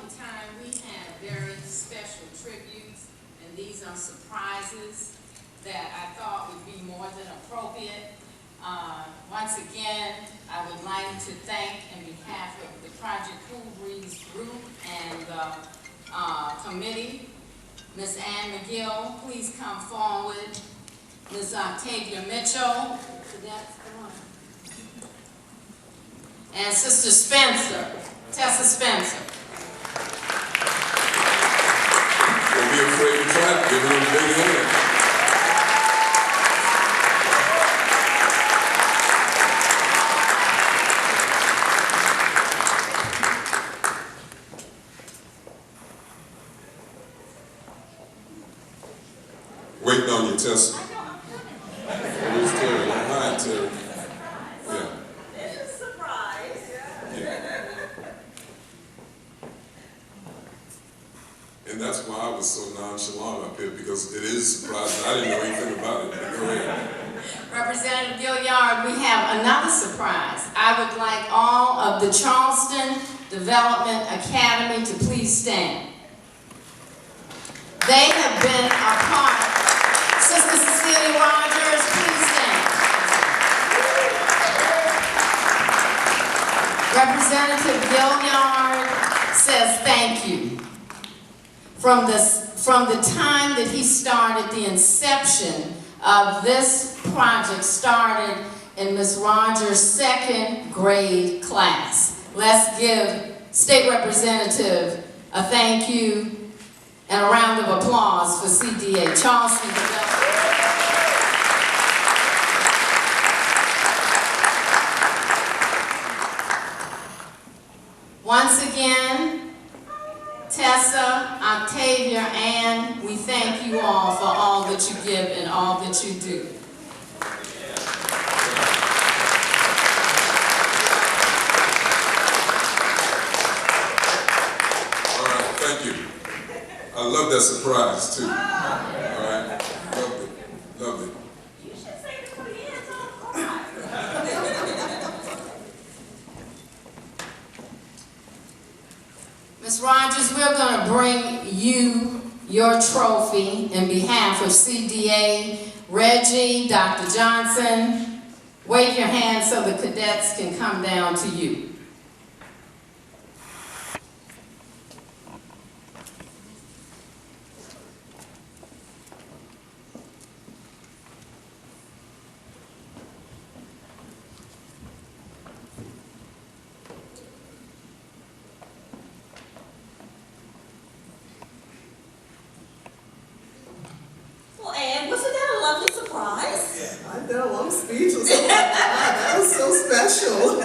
in time, we have very special tributes, and these are surprises that I thought would be more than appropriate. Once again, I would like to thank, on behalf of the Project Cool Breeze group and the committee, Ms. Ann McGill, please come forward. Ms. Octavia Mitchell, and Sister Spencer, Tessa Spencer. Don't be afraid to clap, give them a big hand. Waiting on you, Tessa. Where's Terry? Hi, Terry. Yeah. It's a surprise. Yeah. And that's why I was so nonchalant up here, because it is surprising. I didn't know anything about it. But go ahead. Representative Gilliard, we have another surprise. I would like all of the Charleston Development Academy to please stand. They have been a part. Sister Cecilia Rogers, please stand. Representative Gilliard says thank you. From the time that he started, the inception of this project started in Ms. Rogers' second grade class. Let's give State Representative a thank you and a round of applause for CDA, Charleston Development. Once again, Tessa, Octavia, Ann, we thank you all for all that you give and all that you do. All right, thank you. I love that surprise, too. All right, loved it, loved it. You should say this for the hands on the Ms. Rogers, we're going to bring you your trophy in behalf of CDA. Reggie, Dr. Johnson, wave your hand so the cadets can come down to you. Well, Ann, wasn't that a lovely surprise? I know, I'm speechless. Oh my God, that was so special.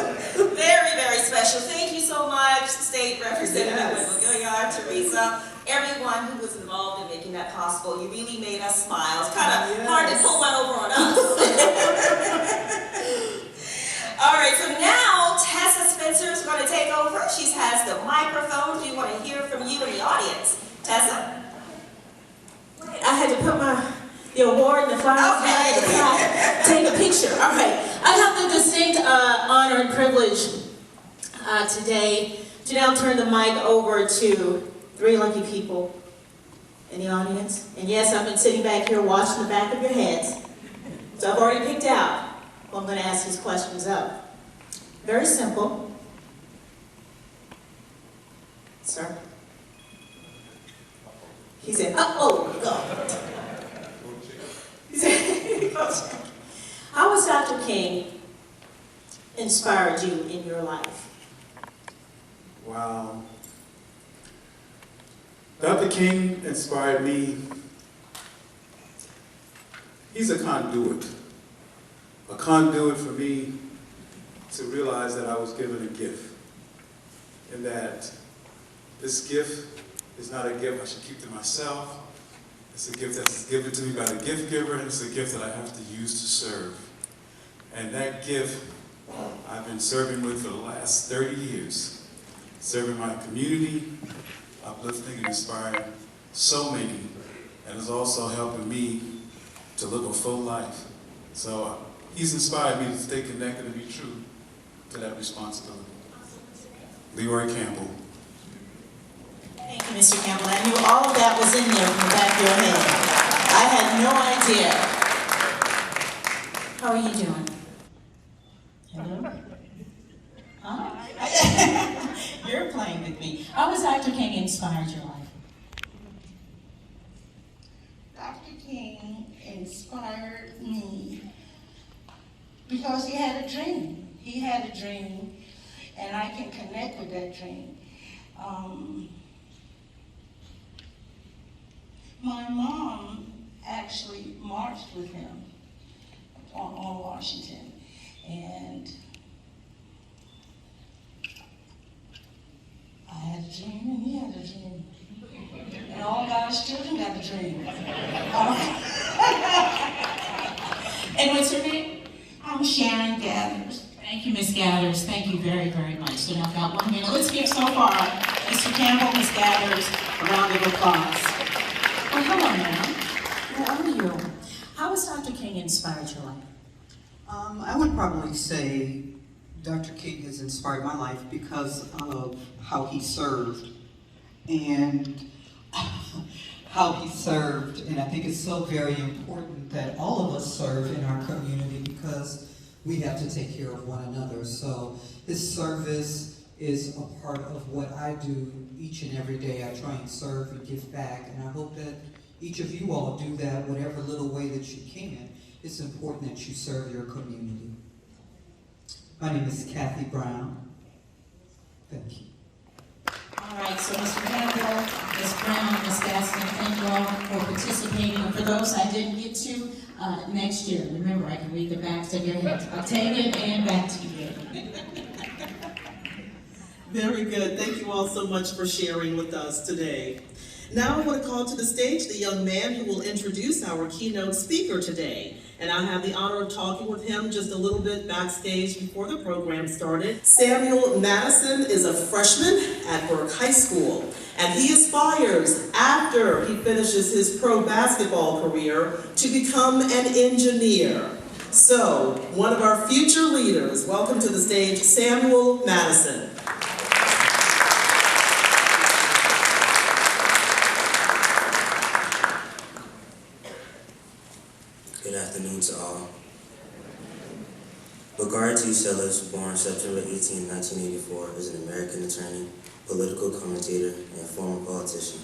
Very, very special. Thank you so much, State Representative Yes. Wendell Gilliard, Teresa, everyone who was involved in making that possible. You really made us smile. It's kind of hard to pull one over on us. All right, so now Tessa Spencer is going to take over. She has the microphone. We want to hear from you in the audience. Tessa? I had to put the award and the flowers Okay. on the side, take a picture. All right. I have the distinct honor and privilege today to now turn the mic over to three lucky people in the audience. And yes, I've been sitting back here watching the back of your heads. So I've already picked out who I'm going to ask these questions of. Very simple. Sir? He said, oh, God. He said, how has Dr. King inspired you in your life? Wow. Dr. King inspired me. He's a conduit for me to realize that I was given a gift, and that this gift is not a gift I should keep to myself. It's a gift that's given to me by the gift giver, and it's a gift that I have to use to serve. And that gift I've been serving with for the last 30 years, serving my community, uplifting and inspiring so many, and is also helping me to live a full life. So he's inspired me to stay connected and be true to that responsibility. Leroy Campbell. Mr. Campbell. I knew all of that was in there from the back of your head. I had no idea. How are you doing? Hello? Huh? You're playing with me. How has Dr. King inspired your life? Dr. King inspired me because he had a dream. He had a dream, and I can connect with that dream. My mom actually marched with him on Washington, and I had a dream, and he had a dream. And all God's children got a dream. And what's her name? I'm Sharon Gathers. Thank you, Ms. Gathers. Thank you very, very much. So now I've got 1 minute. Let's hear so far. Mr. Campbell, Ms. Gathers, a round of applause. Well, hello, ma'am. How are you? How has Dr. King inspired your life? I would probably say Dr. King has inspired my life because of how he served and and I think it's so very important that all of us serve in our community because we have to take care of one another. So his service is a part of what I do each and every day. I try and serve and give back, and I hope that each of you all do that whatever little way that you can. It's important that you serve your community. My name is Kathy Brown. Thank you. All right, so Mr. Campbell, Ms. Brown, Ms. Gaston, thank you all for participating. And for those I didn't get to, next year, remember I can read the backs of your heads. Octavian and back to you. Very good. Thank you all so much for sharing with us today. Now I want to call to the stage the young man who will introduce our keynote speaker today. And I have the honor of talking with him just a little bit backstage before the program started. Samuel Madison is a freshman at Burke High School, and he aspires, after he finishes his pro basketball career, to become an engineer. So, one of our future leaders, welcome to the stage, Samuel Madison. Good afternoon to all. Bogart T. Sellers, born September 18, 1984, is an American attorney, political commentator, and former politician.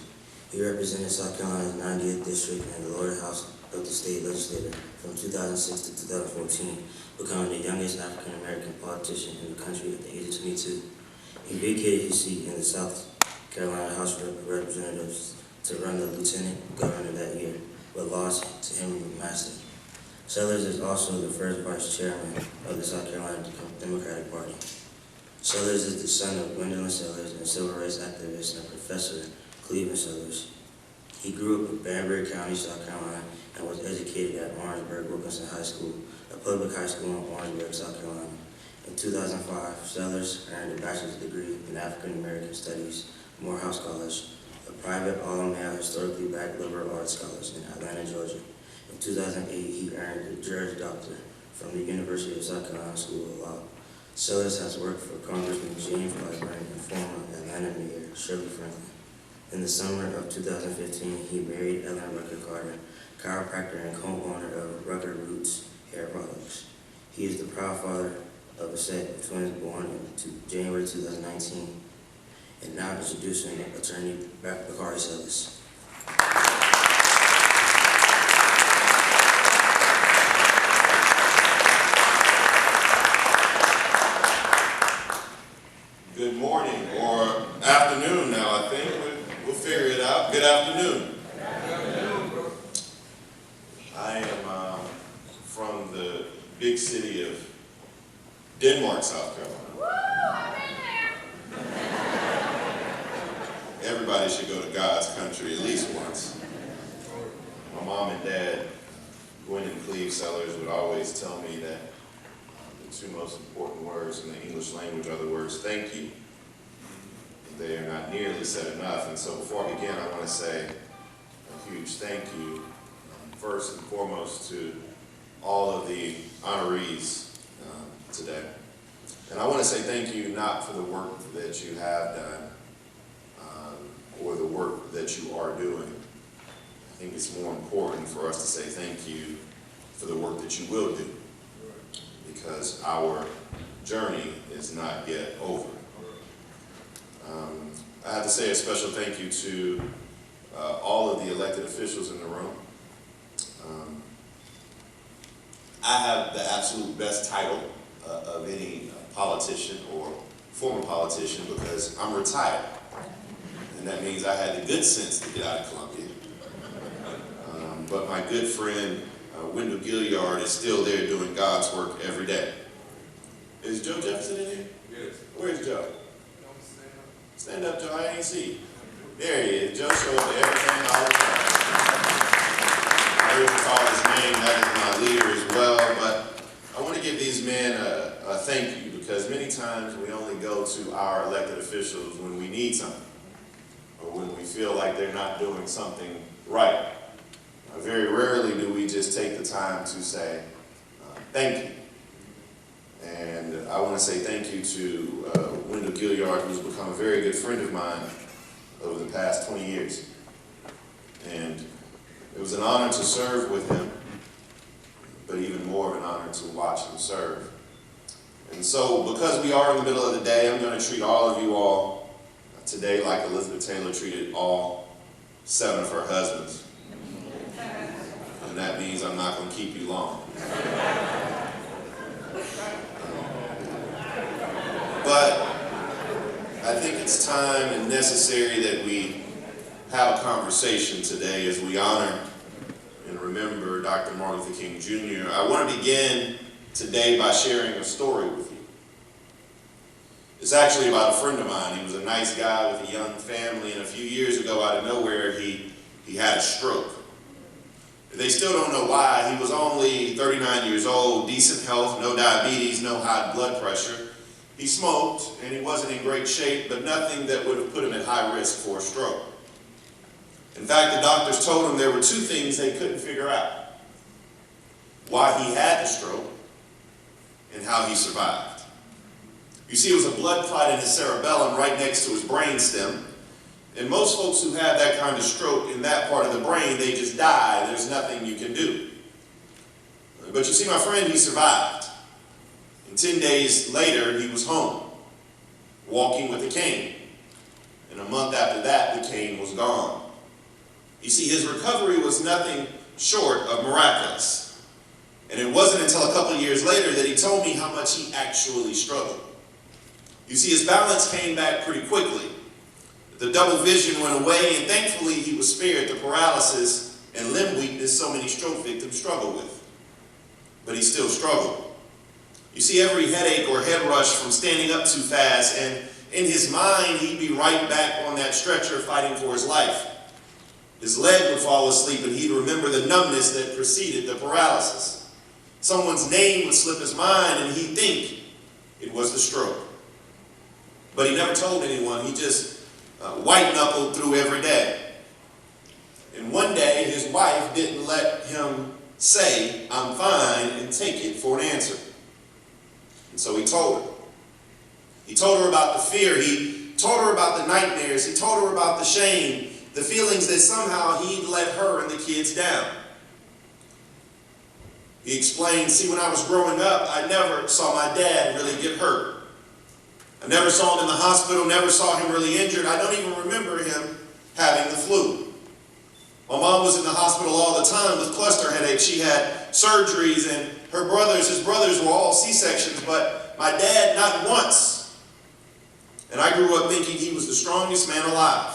He represented South Carolina's 90th District in the lower house of the state legislature from 2006 to 2014, becoming the youngest African-American politician in the country at the age of 22. He vacated his seat in the South Carolina House of Representatives to run the lieutenant governor that year, but lost to Henry McMaster. Sellers is also the first vice chairman of the South Carolina Democratic Party. Sellers is the son of Gwendolyn Sellers and civil rights activist and professor Cleveland Sellers. He grew up in Banbury County, South Carolina, and was educated at Orangeburg Wilkinson High School, a public high school in Orangeburg, South Carolina. In 2005, Sellers earned a bachelor's degree in African American Studies from Morehouse College, a private all-male historically black liberal arts college in Atlanta, Georgia. In 2008, he earned a Juris Doctor from the University of South Carolina School of Law. Sellers has worked for Congressman James Clyburn and former Atlanta Mayor Shirley Franklin. In the summer of 2015, he married Ellen Rucker Carter, chiropractor and co-owner of Rucker Roots Hair Products. He is the proud father of a set of twins born in January 2019. And now introducing attorney Bakari Sellers. Good morning, or afternoon now, I think. We'll figure it out. Good afternoon. I am from the big city of Denmark, South Carolina. Everybody should go to God's country at least once. My mom and dad, Gwen and Cleve Sellers, would always tell me that the two most important words in the English language are the words thank you. They are not nearly said enough, and so before I begin, I want to say a huge thank you, first and foremost, to all of the honorees today. And I want to say thank you not for the work that you have done, or the work that you are doing. I think it's more important for us to say thank you for the work that you will do, because our journey is not yet over. I have to say a special thank you to all of the elected officials in the room. I have the absolute best title of any politician or former politician because I'm retired. And that means I had the good sense to get out of Columbia. But my good friend, Wendell Gilliard, is still there doing God's work every day. Is Joe Jefferson in here? Yes. Where's Joe? Stand up, Joe. I ain't see. There he is. Joe shows up to everything all the time. I heard you call his name. That is my leader as well. But I want to give these men a thank you, because many times we only go to our elected officials when we need something or when we feel like they're not doing something right. Very rarely do we just take the time to say thank you. And I want to say thank you to Wendell Gilliard, who's become a very good friend of mine over the past 20 years. And it was an honor to serve with him, but even more of an honor to watch him serve. And so, because we are in the middle of the day, I'm going to treat all of you all today like Elizabeth Taylor treated all 7 of her husbands. And that means I'm not going to keep you long. But I think it's time and necessary that we have a conversation today as we honor and remember Dr. Martin Luther King Jr. I want to begin today by sharing a story with you. It's actually about a friend of mine. He was a nice guy with a young family, and a few years ago, out of nowhere, he had a stroke. They still don't know why. He was only 39 years old, decent health, no diabetes, no high blood pressure. He smoked, and he wasn't in great shape, but nothing that would have put him at high risk for a stroke. In fact, the doctors told him there were 2 things they couldn't figure out: why he had the stroke and how he survived. You see, it was a blood clot in his cerebellum right next to his brain stem. And most folks who have that kind of stroke in that part of the brain, they just die. There's nothing you can do. But you see, my friend, he survived. And 10 days later, he was home, walking with a cane. And a month after that, the cane was gone. You see, his recovery was nothing short of miraculous. And it wasn't until a couple of years later that he told me how much he actually struggled. You see, his balance came back pretty quickly. The double vision went away, and thankfully he was spared the paralysis and limb weakness so many stroke victims struggle with. But he still struggled. You see, every headache or head rush from standing up too fast, and in his mind he'd be right back on that stretcher fighting for his life. His leg would fall asleep and he'd remember the numbness that preceded the paralysis. Someone's name would slip his mind and he'd think it was the stroke. But he never told anyone. He just white-knuckled through every day. And one day, his wife didn't let him say, "I'm fine," and take it for an answer. And so he told her. He told her about the fear. He told her about the nightmares. He told her about the shame, the feelings that somehow he'd let her and the kids down. He explained, "See, when I was growing up, I never saw my dad really get hurt. I never saw him in the hospital, never saw him really injured. I don't even remember him having the flu. My mom was in the hospital all the time with cluster headaches. She had surgeries, and his brothers were all C-sections, but my dad not once. And I grew up thinking he was the strongest man alive."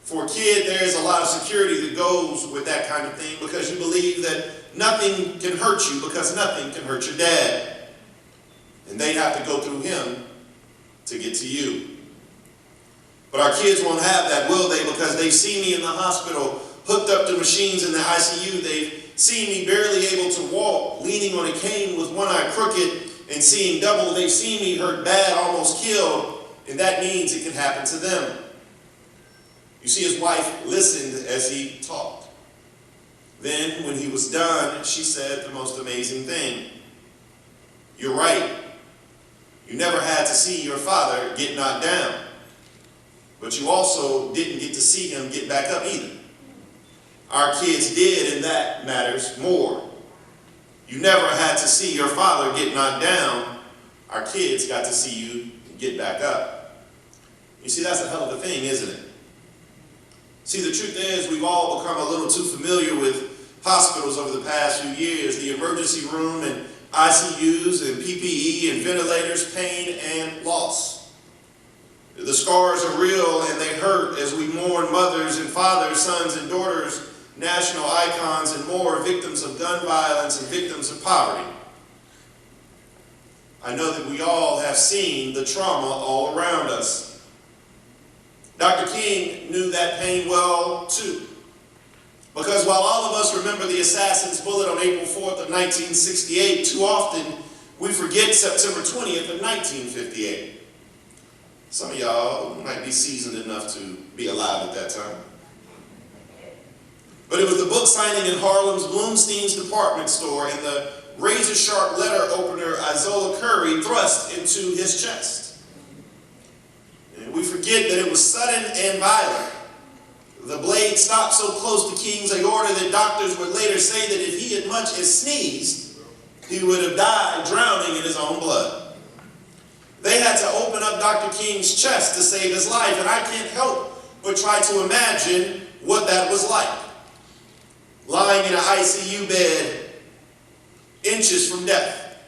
For a kid, there's a lot of security that goes with that kind of thing, because you believe that nothing can hurt you because nothing can hurt your dad. And they'd have to go through him to get to you. But our kids won't have that, will they? Because they've seen me in the hospital, hooked up to machines in the ICU. They've seen me barely able to walk, leaning on a cane with one eye crooked and seeing double. They've seen me hurt bad, almost killed, and that means it can happen to them. You see, his wife listened as he talked. Then, when he was done, she said the most amazing thing. "You're right. You never had to see your father get knocked down. but you also didn't get to see him get back up either. Our kids did, and that matters more. You never had to see your father get knocked down. Our kids got to see you get back up. You see, that's a hell of a thing, isn't it? See, the truth is, we've all become a little too familiar with hospitals over the past few years. The emergency room and ICUs and PPE and ventilators, pain and loss. The scars are real and they hurt as we mourn mothers and fathers, sons and daughters, national icons and more, victims of gun violence and victims of poverty. I know that we all have seen the trauma all around us. Dr. King knew that pain well too. Because while all of us remember the assassin's bullet on April 4th of 1968, too often we forget September 20th of 1958. Some of y'all might be seasoned enough to be alive at that time. But it was the book signing in Harlem's Bloomstein's department store and the razor-sharp letter opener Izola Curry thrust into his chest. And we forget that it was sudden and violent. The blade stopped so close to King's aorta that doctors would later say that if he had much as sneezed, he would have died drowning in his own blood. They had to open up Dr. King's chest to save his life, and I can't help but try to imagine what that was like. Lying in an ICU bed, inches from death.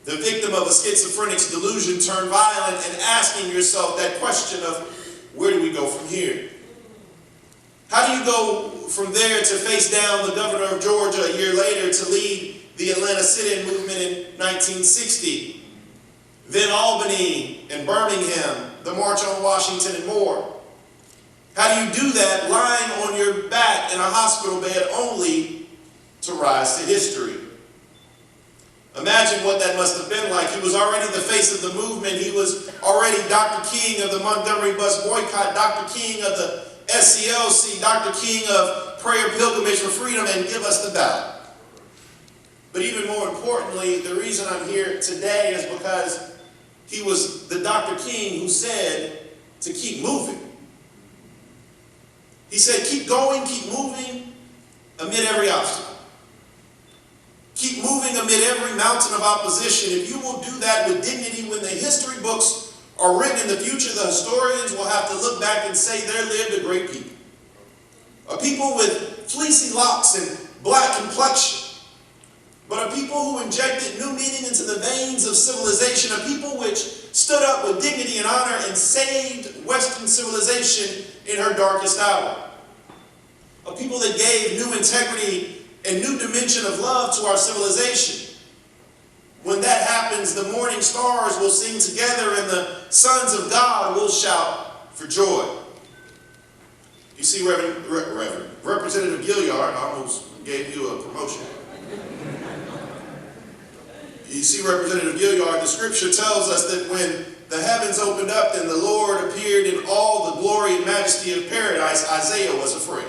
The victim of a schizophrenic's delusion turned violent and asking yourself that question of, where do we go from here? How do you go from there to face down the governor of Georgia a year later to lead the Atlanta sit-in movement in 1960? Then Albany and Birmingham, the March on Washington and more. How do you do that lying on your back in a hospital bed only to rise to history? Imagine what that must have been like. He was already the face of the movement. He was already Dr. King of the Montgomery bus boycott, Dr. King of the SCLC, Dr. King of Prayer Pilgrimage for Freedom, and Give Us the Ballot. But even more importantly, the reason I'm here today is because he was the Dr. King who said to keep moving. He said, keep going, keep moving amid every obstacle. Keep moving amid every mountain of opposition. If you will do that with dignity, when the history books are written in the future, the historians will have to look back and say there lived a great people. A people with fleecy locks and black complexion, but a people who injected new meaning into the veins of civilization, a people which stood up with dignity and honor and saved Western civilization in her darkest hour. A people that gave new integrity and new dimension of love to our civilization. When that happens, the morning stars will sing together and the sons of God will shout for joy. You see, Representative Gilliard, I almost gave you a promotion. You see, Representative Gilliard, the scripture tells us that when the heavens opened up and the Lord appeared in all the glory and majesty of paradise, Isaiah was afraid.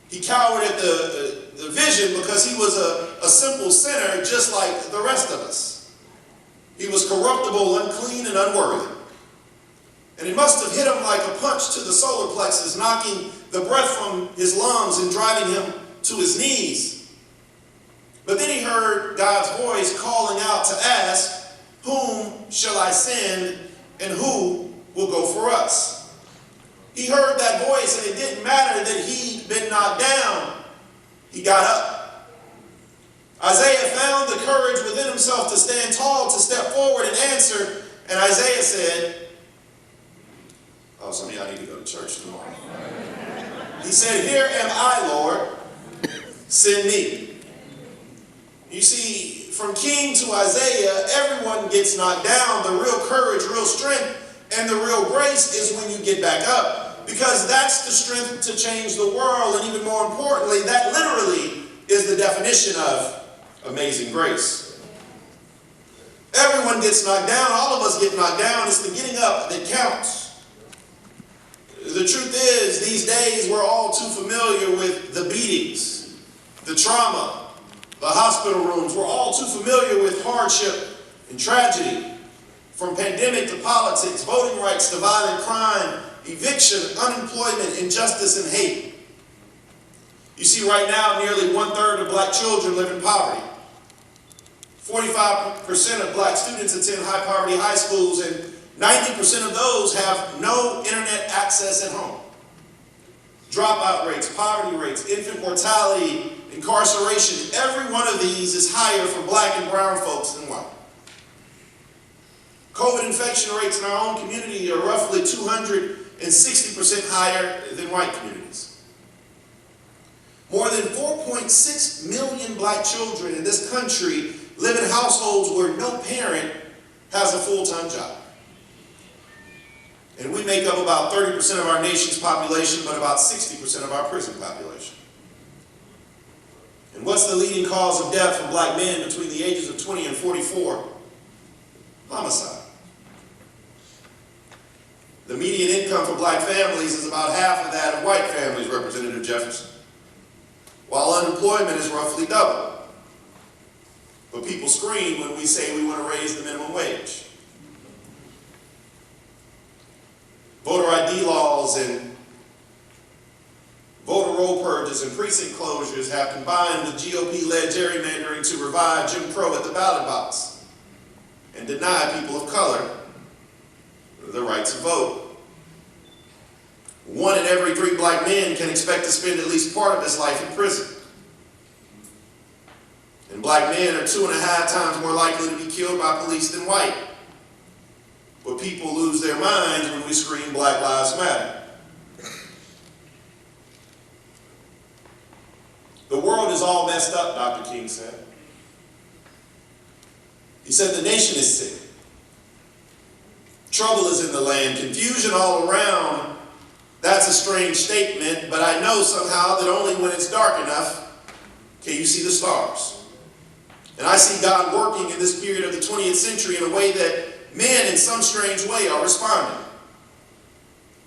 He cowered at the vision because he was a simple sinner just like the rest of us. He was corruptible, unclean, and unworthy. And it must have hit him like a punch to the solar plexus, knocking the breath from his lungs and driving him to his knees. But then he heard God's voice calling out to ask, whom shall I send and who will go for us? He heard that voice, and it didn't matter that he'd been knocked down. He got up. Isaiah found the courage within himself to stand tall, to step forward and answer. And Isaiah said, oh, some of y'all need to go to church tomorrow. He said, here am I, Lord, send me. You see, from King to Isaiah, everyone gets knocked down. The real courage, real strength, and the real grace is when you get back up. Because that's the strength to change the world. And even more importantly, that literally is the definition of amazing grace. Everyone gets knocked down. All of us get knocked down. It's the getting up that counts. The truth is, these days we're all too familiar with the beatings, the trauma, the hospital rooms. We're all too familiar with hardship and tragedy. From pandemic to politics, voting rights to violent crime, eviction, unemployment, injustice, and hate. You see, right now, nearly 1/3 of black children live in poverty. 45% of black students attend high poverty high schools, and 90% of those have no internet access at home. Dropout rates, poverty rates, infant mortality, incarceration, every one of these is higher for black and brown folks than white. COVID infection rates in our own community are roughly 260% higher than white communities. More than 4.6 million black children in this country live in households where no parent has a full-time job. And we make up about 30% of our nation's population, but about 60% of our prison population. And what's the leading cause of death for black men between the ages of 20 and 44? Homicide. The median income for black families is about half of that of white families, Representative Jefferson, while unemployment is roughly double. But people scream when we say we want to raise the minimum wage. Voter ID laws and voter roll purges and precinct closures have combined with GOP-led gerrymandering to revive Jim Crow at the ballot box and deny people of color the right to vote. 1 in every 3 black men can expect to spend at least part of his life in prison. And black men are 2.5 times more likely to be killed by police than white. But people lose their minds when we scream Black Lives Matter. The world is all messed up, Dr. King said. He said the nation is sick. Trouble is in the land, confusion all around. That's a strange statement, but I know somehow that only when it's dark enough can you see the stars. And I see God working in this period of the 20th century in a way that men in some strange way are responding.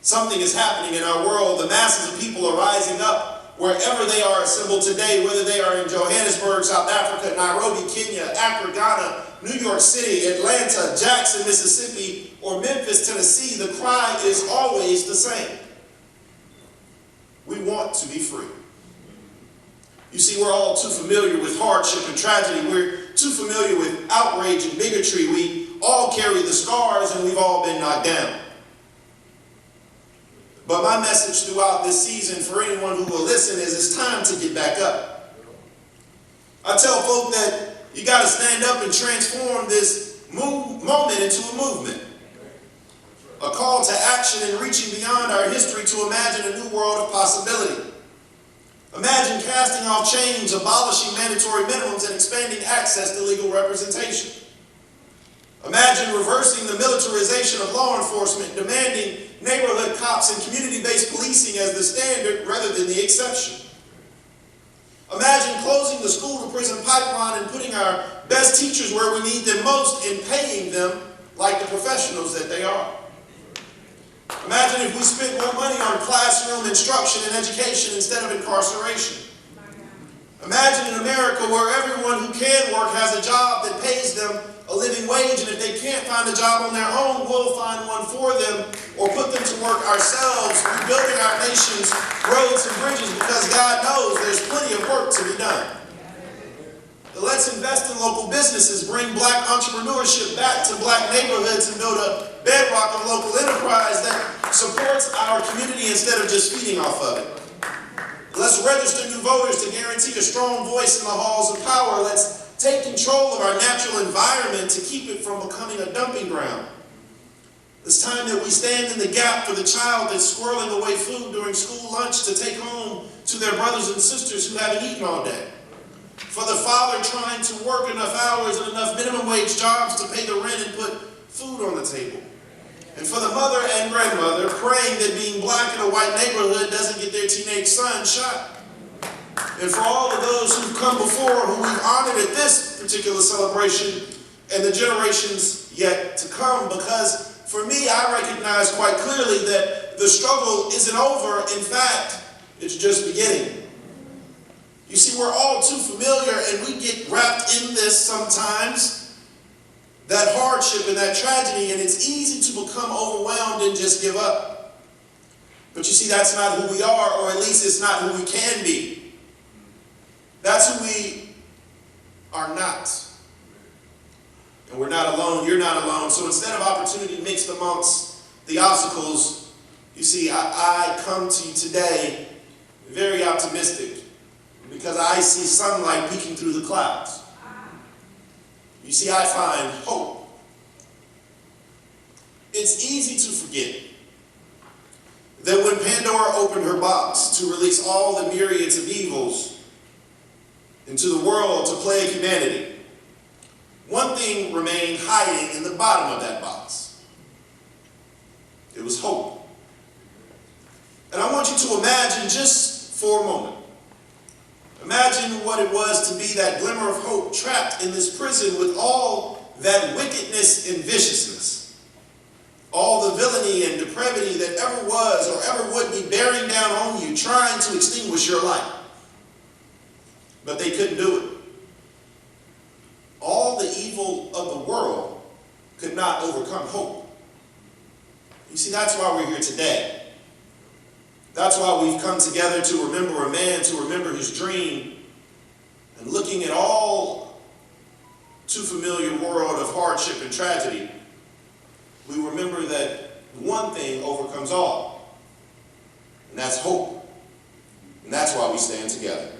Something is happening in our world. The masses of people are rising up wherever they are assembled today, whether they are in Johannesburg, South Africa, Nairobi, Kenya, Accra, Ghana, New York City, Atlanta, Jackson, Mississippi, or Memphis, Tennessee. The cry is always the same. We want to be free. You see, we're all too familiar with hardship and tragedy. We're too familiar with outrage and bigotry. We all carry the scars and we've all been knocked down. But my message throughout this season for anyone who will listen is it's time to get back up. I tell folk that you got to stand up and transform this moment into a movement. A call to action and reaching beyond our history to imagine a new world of possibility. Imagine casting off chains, abolishing mandatory minimums, and expanding access to legal representation. Imagine reversing the militarization of law enforcement, demanding neighborhood cops and community-based policing as the standard rather than the exception. Imagine closing the school-to-prison pipeline and putting our best teachers where we need them most and paying them like the professionals that they are. Imagine if we spent more money on classroom instruction and education instead of incarceration. Imagine an America where everyone who can work has a job that pays them a living wage, and if they can't find a job on their own, we'll find one for them or put them to work ourselves, rebuilding our nation's roads and bridges, because God knows there's plenty of work to be done. Let's invest in local businesses, bring black entrepreneurship back to black neighborhoods, and build a bedrock of local enterprise that supports our community instead of just feeding off of it. Let's register new voters to guarantee a strong voice in the halls of power. Let's take control of our natural environment to keep it from becoming a dumping ground. It's time that we stand in the gap for the child that's squirreling away food during school lunch to take home to their brothers and sisters who haven't eaten all day. For the father trying to work enough hours and enough minimum wage jobs to pay the rent and put food on the table. And for the mother and grandmother praying that being black in a white neighborhood doesn't get their teenage son shot. And for all of those who've come before, who we've honored at this particular celebration, and the generations yet to come, because for me, I recognize quite clearly that the struggle isn't over. In fact, it's just beginning. You see, we're all too familiar, and we get wrapped in this sometimes. that hardship and that tragedy, and it's easy to become overwhelmed and just give up. But you see, that's not who we are, or at least it's not who we can be. That's who we are not. And we're not alone, you're not alone. So instead of opportunity mixed amongst the obstacles, you see, I come to you today very optimistic because I see sunlight peeking through the clouds. You see, I find hope. It's easy to forget that when Pandora opened her box to release all the myriads of evils into the world to plague humanity, one thing remained hiding in the bottom of that box. It was hope. And I want you to imagine just for a moment. Imagine what it was to be that glimmer of hope trapped in this prison with all that wickedness and viciousness, all the villainy and depravity that ever was or ever would be bearing down on you, trying to extinguish your life. But they couldn't do it. All the evil of the world could not overcome hope. You see, that's why we're here today. That's why we've come together to remember a man, to remember his dream, and looking at all too familiar world of hardship and tragedy, we remember that one thing overcomes all, and that's hope. And that's why we stand together.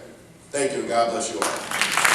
Thank you, and God bless you all.